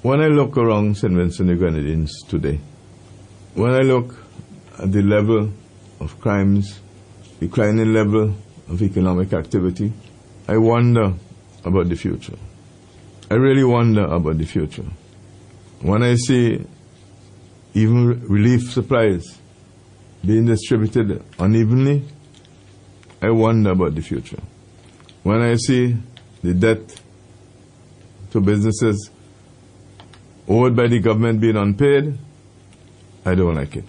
When I look around St. Vincent and the Grenadines today, when I look at the level of crimes, declining level of economic activity, I wonder about the future. I really wonder about the future. When I see even relief supplies being distributed unevenly, I wonder about the future. When I see the debt to businesses owed by the government being unpaid, I don't like it.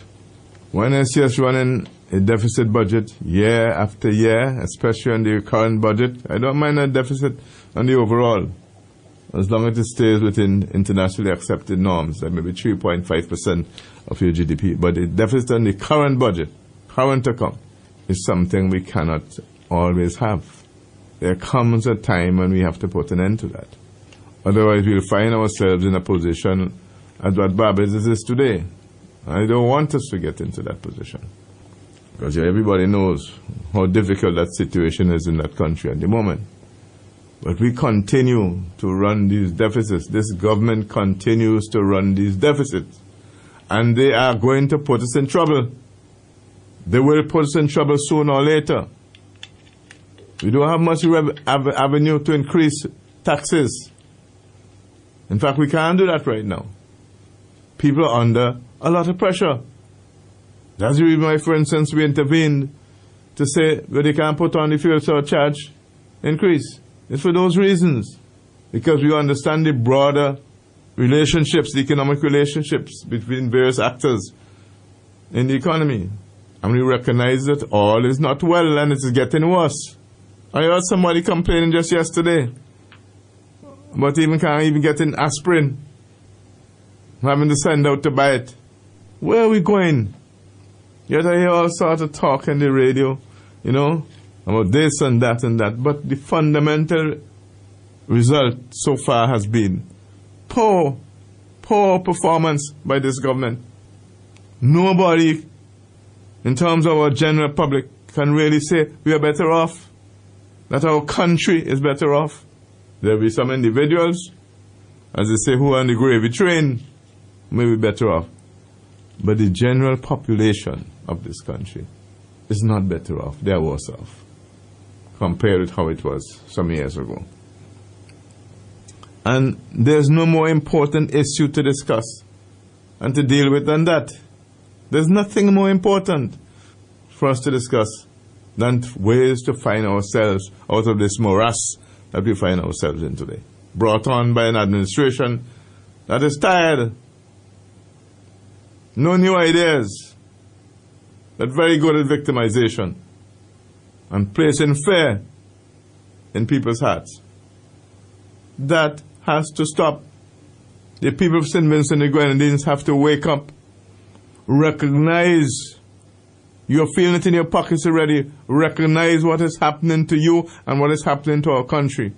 When I see us running a deficit budget year after year, especially on the current budget, I don't mind a deficit on the overall, as long as it stays within internationally accepted norms, like maybe 3.5% of your GDP. But the deficit on the current budget, current account, is something we cannot always have. There comes a time when we have to put an end to that. Otherwise, we'll find ourselves in a position as what Barbados is today. I don't want us to get into that position, because everybody knows how difficult that situation is in that country at the moment. But we continue to run these deficits. This government continues to run these deficits. And they are going to put us in trouble. They will put us in trouble sooner or later. We don't have much avenue to increase taxes. In fact, we can't do that right now. People are under a lot of pressure. That's the reason why, for instance, we intervened to say that they can't put on the fuel surcharge increase. It's for those reasons. Because we understand the broader relationships, the economic relationships between various actors in the economy. And we recognize that all is not well and it's getting worse. I heard somebody complaining just yesterday about can't even get an aspirin, having to send out to buy it. Where are we going? Yet I hear all sorts of talk on the radio, about this and that and that. But the fundamental result so far has been poor performance by this government. Nobody, in terms of our general public, can really say we are better off, that our country is better off. There will be some individuals, as they say, who are on the gravy train, may be better off. But the general population of this country is not better off. They are worse off, compared with how it was some years ago. And there's no more important issue to discuss and to deal with than that. There's nothing more important for us to discuss than ways to find ourselves out of this morass that we find ourselves in today, brought on by an administration that is tired. No new ideas, but very good at victimization and placing fear in people's hearts. That has to stop. The people of St. Vincent and the Grenadines have to wake up, recognize. You're feeling it in your pockets already. Recognize what is happening to you and what is happening to our country.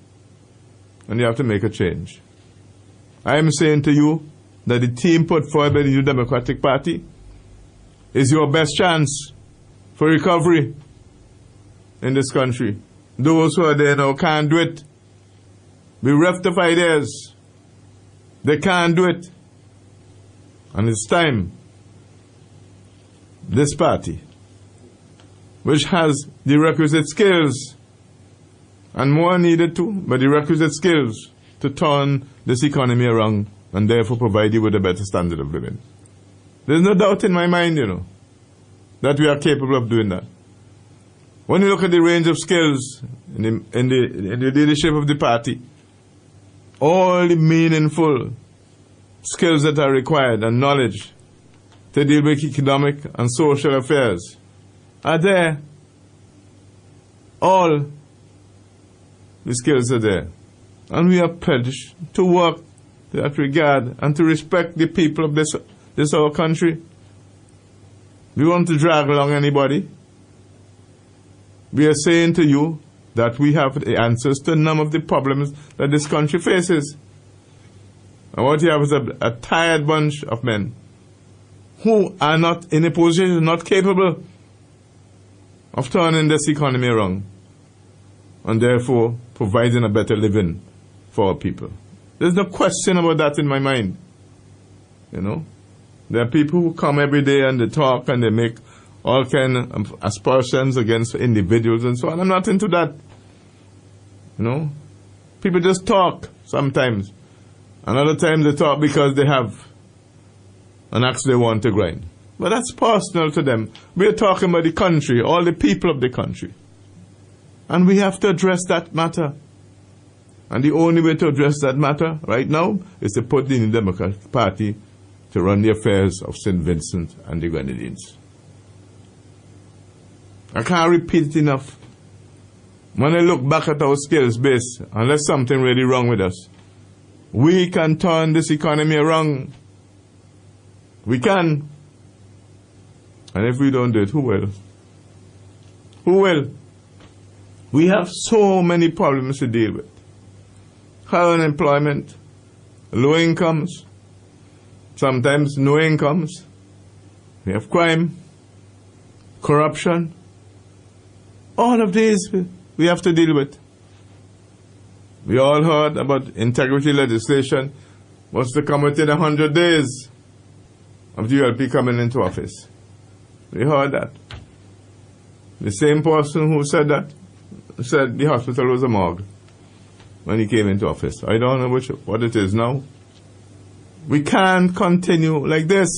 And you have to make a change. I am saying to you that the team put forward by the New Democratic Party is your best chance for recovery in this country. Those who are there now can't do it. Bereft of ideas. They can't do it. And it's time this party, which has the requisite skills, and more needed too, but the requisite skills to turn this economy around and therefore provide you with a better standard of living. There's no doubt in my mind, that we are capable of doing that. When you look at the range of skills in the leadership of the party, all the meaningful skills that are required and knowledge to deal with economic and social affairs are there. All the skills are there. And we are pledged to work in that regard and to respect the people of this our country. We want to drag along anybody. We are saying to you that we have the answers to none of the problems that this country faces. And what you have is a tired bunch of men who are not in a position, not capable of turning this economy around and therefore providing a better living for our people. There's no question about that in my mind. You know, there are people who come every day and they talk and they make all kind of aspersions against individuals and so on. I'm not into that. You know, people just talk sometimes. Another time they talk because they have an axe they want to grind. But that's personal to them. We're talking about the country, all the people of the country. And we have to address that matter. And the only way to address that matter right now is to put the New Democratic Party to run the affairs of St. Vincent and the Grenadines. I can't repeat it enough. When I look back at our skills base, unless something really wrong with us, we can turn this economy around. We can. And if we don't do it, who will? Who will? We have so many problems to deal with. High unemployment, low incomes, sometimes no incomes. We have crime, corruption. All of these we have to deal with. We all heard about integrity legislation was to come within 100 days of the ULP coming into office. We heard that. The same person who said that said the hospital was a morgue when he came into office. I don't know what it is now. We can't continue like this.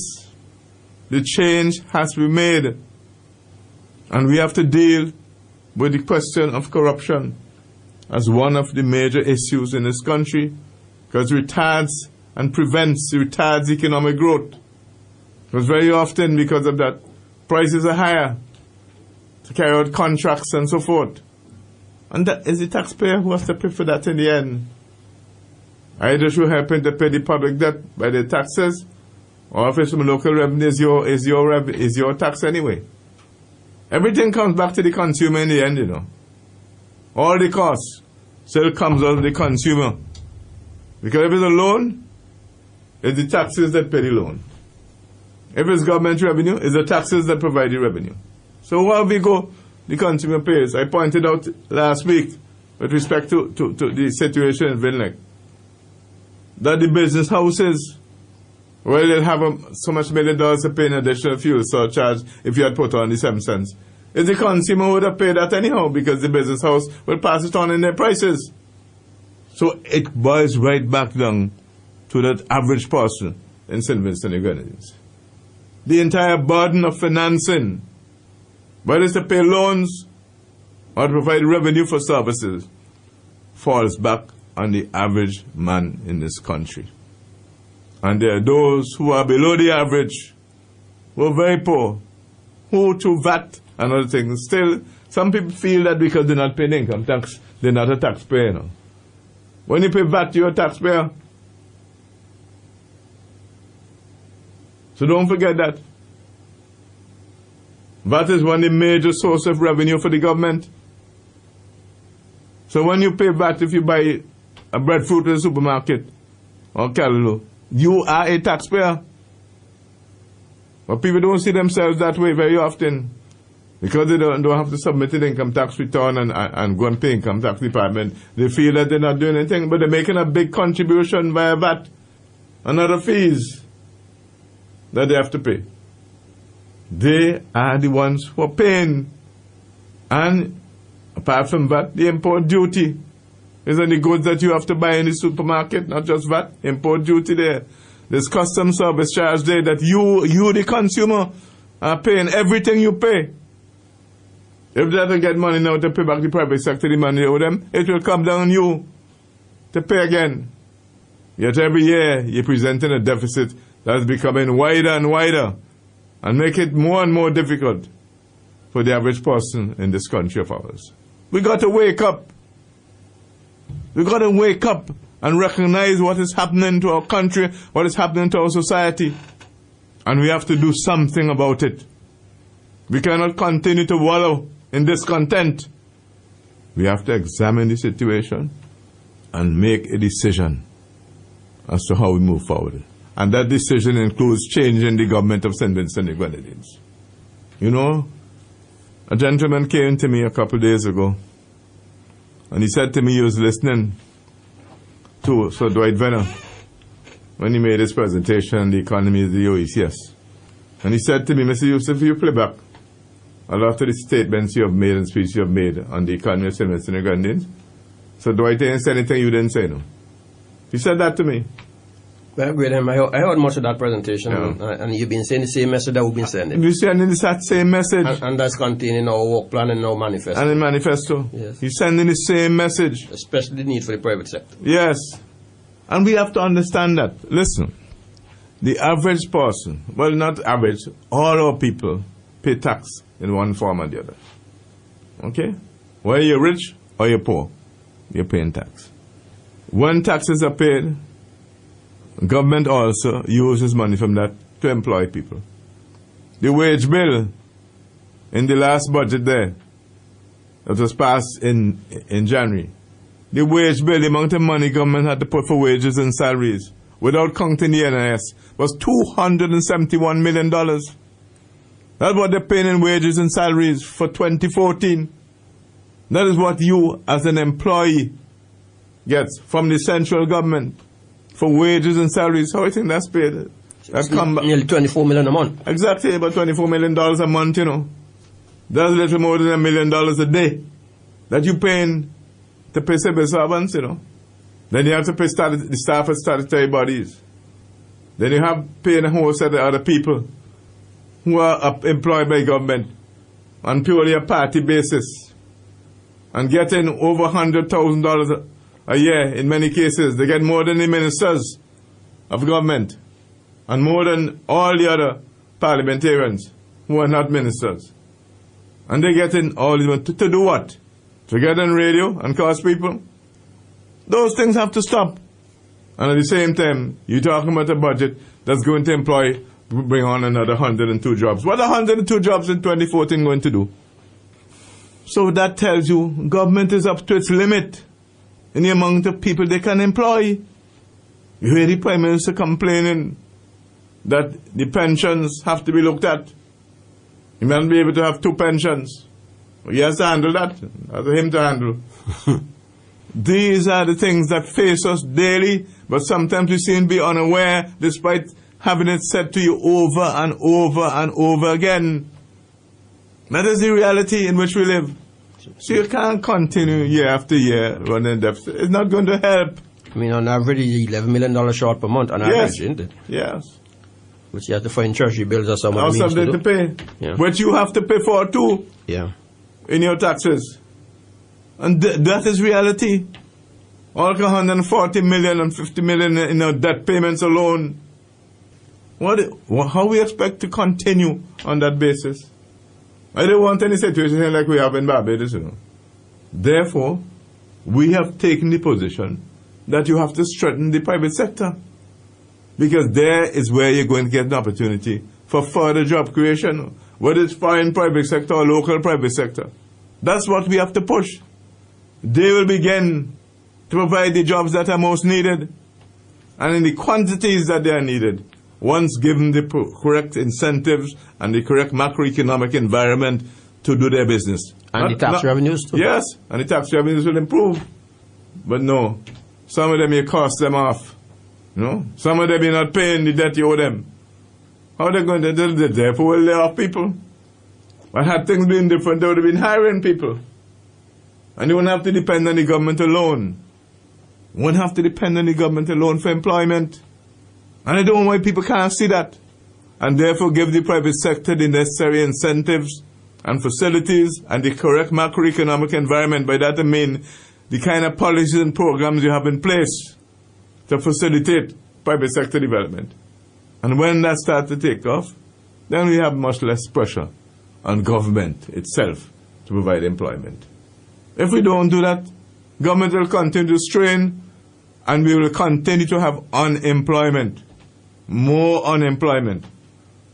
The change has to be made. And we have to deal with the question of corruption as one of the major issues in this country, because it retards economic growth. Because very often, because of that, prices are higher to carry out contracts and so forth. And that is the taxpayer who has to pay for that in the end. Either through helping to pay the public debt by the taxes, or if it's from local revenue, is your tax anyway. Everything comes back to the consumer in the end, you know. All the costs still comes out of the consumer. Because if it's a loan, it's the taxes that pay the loan. If it's government revenue, it's the taxes that provide the revenue. So where we go, the consumer pays. I pointed out last week with respect to the situation in Vinlek that the business houses, well, they'll have so much $1 million to pay in additional fuel surcharge if you had put on the 7 cents. If the consumer would have paid that anyhow, because the business house will pass it on in their prices. So it boils right back down to that average person in St. Vincent and the Grenadines. The entire burden of financing, whether it's to pay loans or to provide revenue for services, falls back on the average man in this country. And there are those who are below the average, who are very poor, who through VAT and other things, still, some people feel that because they're not paying income tax, they're not a taxpayer. You know. When you pay VAT, you're a taxpayer. So don't forget that. VAT is one of the major sources of revenue for the government. So when you pay VAT, if you buy a breadfruit in the supermarket or callaloo, you are a taxpayer. But people don't see themselves that way very often because they don't have to submit an income tax return and go and pay income tax department. They feel that they're not doing anything, but they're making a big contribution via VAT and other fees that they have to pay. They are the ones who are paying. And apart from VAT, the import duty is on the goods that you have to buy in the supermarket, not just VAT, import duty there. There's custom service charge there that you the consumer, are paying everything you pay. If they don't get money now to pay back the private sector the money they owe them, it will come down on you to pay again. Yet every year you're presenting a deficit that's becoming wider and wider and make it more and more difficult for the average person in this country of ours. We got to wake up. We got to wake up and recognize what is happening to our country, what is happening to our society. And we have to do something about it. We cannot continue to wallow in discontent. We have to examine the situation and make a decision as to how we move forward. And that decision includes changing the government of St. Vincent and the Grenadines. You know, a gentleman came to me a couple of days ago and he said to me he was listening to Sir Dwight Venner when he made his presentation on the economy of the OECS. And he said to me, Mr. Eustace, if you play back a lot of the statements you have made and speeches you have made on the economy of St. Vincent and the Grenadines, Sir Dwight didn't say anything you didn't say, no. He said that to me. Well, I heard much of that presentation, and you've been saying the same message that we've been sending. You're sending that same message. And that's contained in our work plan and our manifesto. And in manifesto. Yes. He's sending the same message. Especially the need for the private sector. Yes. And we have to understand that. Listen, the average person, well, not average, all our people pay tax in one form or the other. Okay? Whether you're rich or you're poor, you're paying tax. When taxes are paid, government also uses money from that to employ people. The wage bill in the last budget there, that was passed in January, the wage bill, the amount of money government had to put for wages and salaries, without counting the NIS, was $271 million. That's what they're paying in wages and salaries for 2014. That is what you, as an employee, gets from the central government for wages and salaries. How do you think that's paid? That's nearly $24 million a month. Exactly, about $24 million a month, you know. That's a little more than $1 million a day that you're paying to pay civil servants, you know. Then you have to pay the staff at statutory bodies. Then you have paying a whole set of other people who are employed by government on purely a party basis and getting over $100,000 a year in many cases. They get more than the ministers of government and more than all the other parliamentarians who are not ministers. And they're getting all these money to do what? To get on radio and cost people? Those things have to stop. And at the same time, you're talking about a budget that's going to bring on another 102 jobs. What are 102 jobs in 2014 going to do? So that tells you government is up to its limit in the amount of people they can employ. You hear the Prime Minister complaining that the pensions have to be looked at. He may not be able to have 2 pensions. He has to handle that. That's for him to handle. These are the things that face us daily, but sometimes we seem to be unaware despite having it said to you over and over and over again. That is the reality in which we live. So you can't continue year after year running deficit. It's not going to help. I mean, on average, $11 million short per month on average, isn't it? Yes. Which you have to find treasury bills or someone or something to pay. Yeah. Which you have to pay for too. Yeah. In your taxes. And that is reality. All 140 million and 50 million in our debt payments alone. How we expect to continue on that basis? I don't want any situation like we have in Barbados, you know. Therefore, we have taken the position that you have to strengthen the private sector. Because there is where you're going to get an opportunity for further job creation, whether it's foreign private sector or local private sector. That's what we have to push. They will begin to provide the jobs that are most needed and in the quantities that they are needed, once given the correct incentives and the correct macroeconomic environment to do their business. And the tax revenues too. Yes, and the tax revenues will improve. But no, some of them you cost them off. You know? Some of them you're not paying the debt you owe them. How are they going to do that? Therefore will lay off people. But had things been different, they would have been hiring people. And you wouldn't have to depend on the government alone. You wouldn't have to depend on the government alone for employment. And I don't know why people can't see that. And therefore give the private sector the necessary incentives and facilities and the correct macroeconomic environment. By that I mean the kind of policies and programs you have in place to facilitate private sector development. And when that starts to take off, then we have much less pressure on government itself to provide employment. If we don't do that, government will continue to strain and we will continue to have unemployment, more unemployment.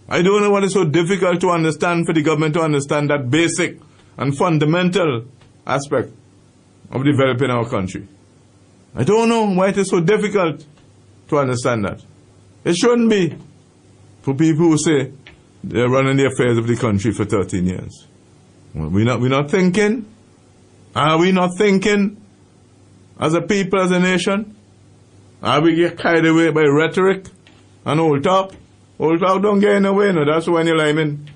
I don't know what is so difficult to understand for the government to understand that basic and fundamental aspect of developing our country. I don't know why it is so difficult to understand that. It shouldn't be for people who say they're running the affairs of the country for 13 years. Well, we're not thinking? Are we not thinking as a people, as a nation? Or we get carried away by rhetoric and old talk. Old talk don't get in the way, no. That's when you're liming.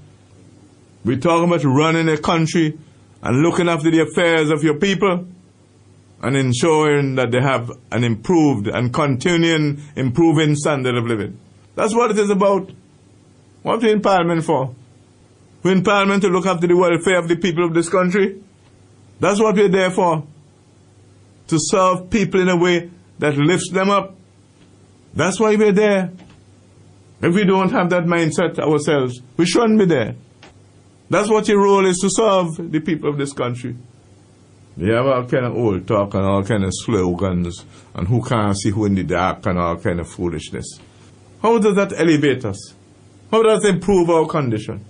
We talk about running a country and looking after the affairs of your people and ensuring that they have an improved and continuing improving standard of living. That's what it is about. What are we in Parliament for? We're in Parliament to look after the welfare of the people of this country. That's what we're there for. To serve people in a way that lifts them up. That's why we're there. If we don't have that mindset ourselves, we shouldn't be there. That's what your role is, to serve the people of this country. You have all kind of old talk and all kind of slogans and who can't see who in the dark and all kind of foolishness. How does that elevate us? How does it improve our condition?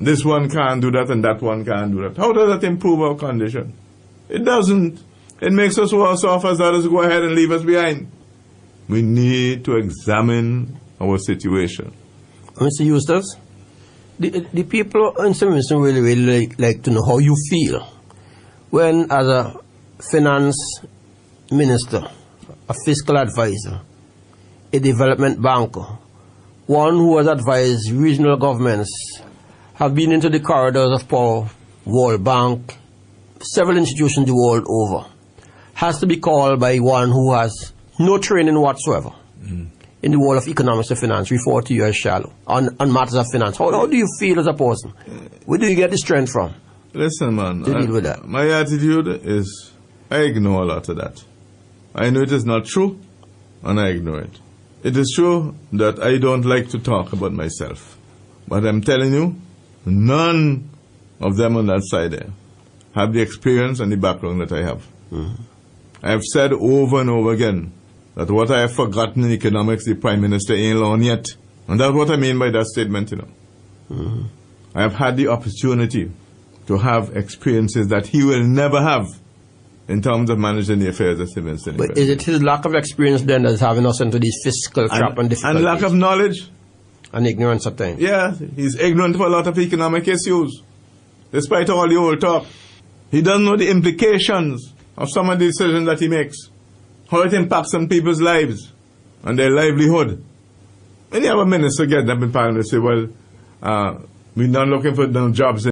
This one can't do that and that one can't do that. How does that improve our condition? It doesn't. It makes us worse off as others go ahead and leave us behind. We need to examine our situation. Mr. Eustace, the people in St. Vincent really like to know how you feel when, as a finance minister, a fiscal advisor, a development banker, one who has advised regional governments, have been into the corridors of power, World Bank, several institutions the world over, has to be called by one who has no training whatsoever in the world of economics and finance, refer to you as shallow, on matters of finance. How do you feel as a person? Where do you get the strength from? Listen, man, to deal with that? My attitude is I ignore a lot of that. I know it is not true, and I ignore it. It is true that I don't like to talk about myself. But I'm telling you, none of them on that side there have the experience and the background that I have. I have said over and over again that what I have forgotten in economics, the Prime Minister ain't learned yet. And that's what I mean by that statement, you know. I have had the opportunity to have experiences that he will never have in terms of managing the affairs of St. Vincent. But is it his lack of experience then that's having us into these fiscal trap and difficulties? And lack of knowledge. And ignorance at times. Yeah, he's ignorant of a lot of economic issues. Despite all the old talk. He doesn't know the implications of some of the decisions that he makes. How it impacts on people's lives and their livelihood. When you have a minister get up in Parliament and say, well, we're not looking for no jobs